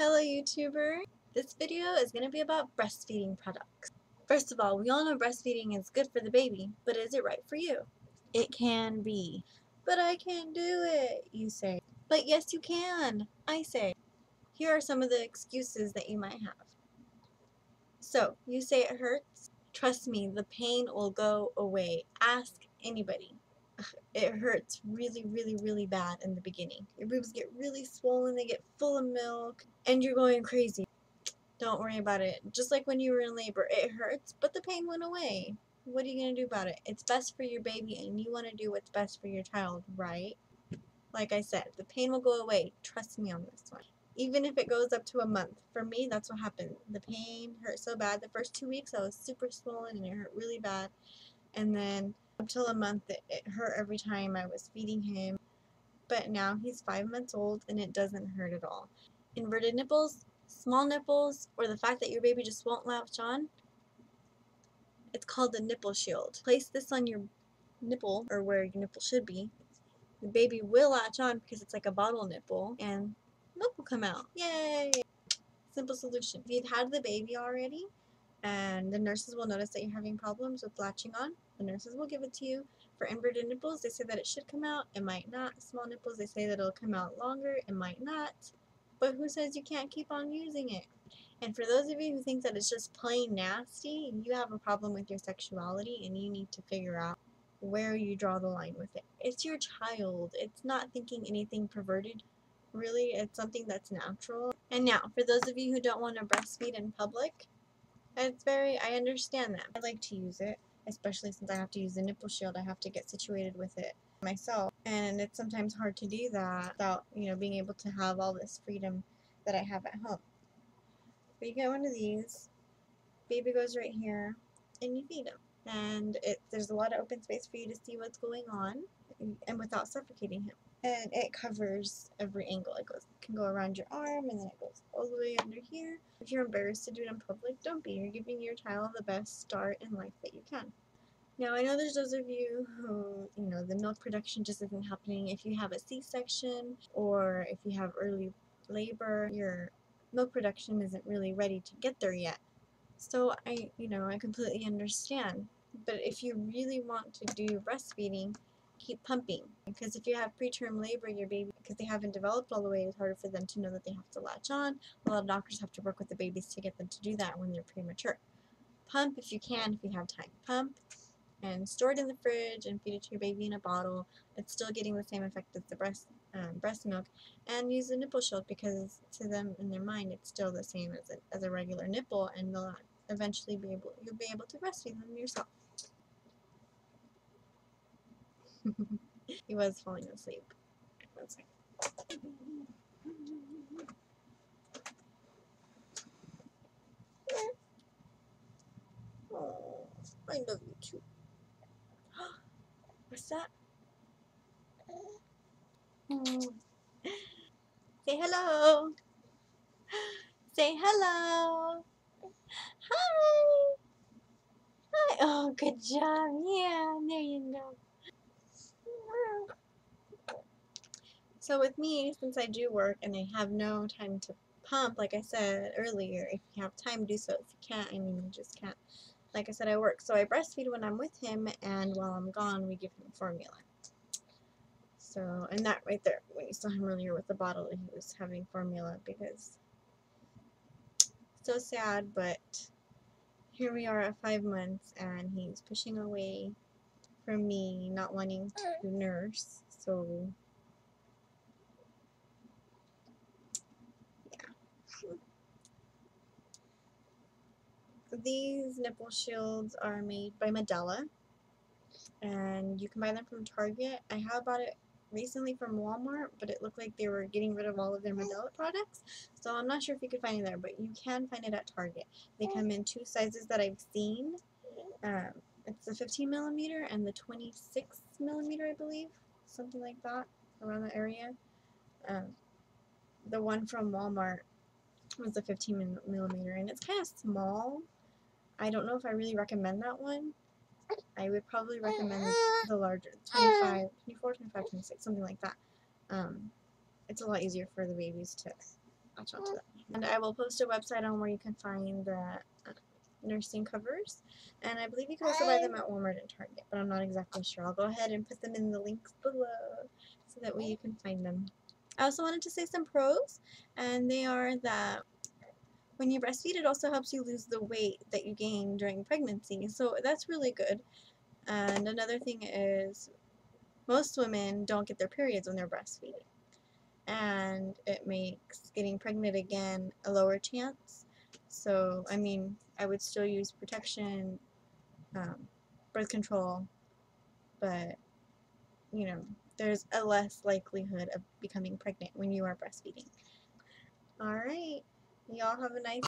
Hello YouTuber! This video is going to be about breastfeeding products. First of all, we all know breastfeeding is good for the baby, but is it right for you? It can be. But I can't do it, you say. But yes you can, I say. Here are some of the excuses that you might have. So, you say it hurts? Trust me, the pain will go away. Ask anybody. It hurts really bad in the beginning. Your boobs get really swollen, they get full of milk, and you're going crazy. Don't worry about it. Just like when you were in labor, it hurts, but the pain went away. What are you going to do about it? It's best for your baby, and you want to do what's best for your child, right? Like I said, the pain will go away. Trust me on this one. Even if it goes up to a month. For me, that's what happened. The pain hurt so bad. The first 2 weeks, I was super swollen, and it hurt really bad. And then up till a month, it hurt every time I was feeding him. But now he's 5 months old, and it doesn't hurt at all. Inverted nipples, small nipples, or the fact that your baby just won't latch on, it's called a nipple shield. Place this on your nipple, or where your nipple should be. The baby will latch on because it's like a bottle nipple, and milk will come out. Yay! Simple solution. If you've had the baby already, and the nurses will notice that you're having problems with latching on, the nurses will give it to you. For inverted nipples, they say that it should come out, it might not. Small nipples, they say that it'll come out longer, it might not. But who says you can't keep on using it? And for those of you who think that it's just plain nasty, you have a problem with your sexuality and you need to figure out where you draw the line with it. It's your child. It's not thinking anything perverted. Really, it's something that's natural. And now, for those of you who don't want to breastfeed in public, I understand that. I like to use it, especially since I have to use the nipple shield. I have to get situated with it myself. And it's sometimes hard to do that without, being able to have all this freedom that I have at home. But you get one of these, baby goes right here, and you feed him. And there's a lot of open space for you to see what's going on, and without suffocating him. And it covers every angle. It can go around your arm, and then it goes all the way under here. If you're embarrassed to do it in public, don't be. You're giving your child the best start in life that you can. Now, I know there's those of you who, the milk production just isn't happening. If you have a C-section or if you have early labor, your milk production isn't really ready to get there yet. So I completely understand. But if you really want to do breastfeeding, keep pumping. Because if you have preterm labor, your baby, because they haven't developed all the way, it's harder for them to know that they have to latch on. A lot of doctors have to work with the babies to get them to do that when they're premature. Pump if you can, if you have time. Pump and store it in the fridge and feed it to your baby in a bottle. It's still getting the same effect as the breast milk. And use a nipple shield because to them in their mind it's still the same as a regular nipple, and they'll eventually you'll be able to breastfeed them yourself. He was falling asleep. One second. Oh, I love you too. What's that? Say hello. Say hello. Hi. Hi. Oh, good job. Yeah, there you go. So with me, since I do work and I have no time to pump, like I said earlier, if you have time, do so. If you can't, you just can't. Like I said, I work. So I breastfeed when I'm with him, and while I'm gone, we give him formula. So, and that right there, when you saw him earlier with the bottle, he was having formula because so sad, but here we are at 5 months, and he's pushing away from me, not wanting to nurse. So these nipple shields are made by Medela, and you can buy them from Target. I have bought it recently from Walmart, but it looked like they were getting rid of all of their Medela products, so I'm not sure if you could find it there, but you can find it at Target. They come in 2 sizes that I've seen. It's the 15 millimeter and the 26 millimeter, I believe, something like that, around the area. The one from Walmart was the 15 millimeter, and it's kind of small. I don't know if I really recommend that one. I would probably recommend the larger, 25, 24, 25, 26, something like that. It's a lot easier for the babies to latch onto that. And I will post a website on where you can find the nursing covers, and I believe you can also buy them at Walmart and Target, but I'm not exactly sure. I'll go ahead and put them in the links below so that way you can find them. I also wanted to say some pros, and they are that when you breastfeed, it also helps you lose the weight that you gain during pregnancy, so that's really good. And another thing is most women don't get their periods when they're breastfeeding, and it makes getting pregnant again a lower chance. So, I mean, I would still use protection, birth control, but, you know, there's a less likelihood of becoming pregnant when you are breastfeeding. Alright, y'all have a nice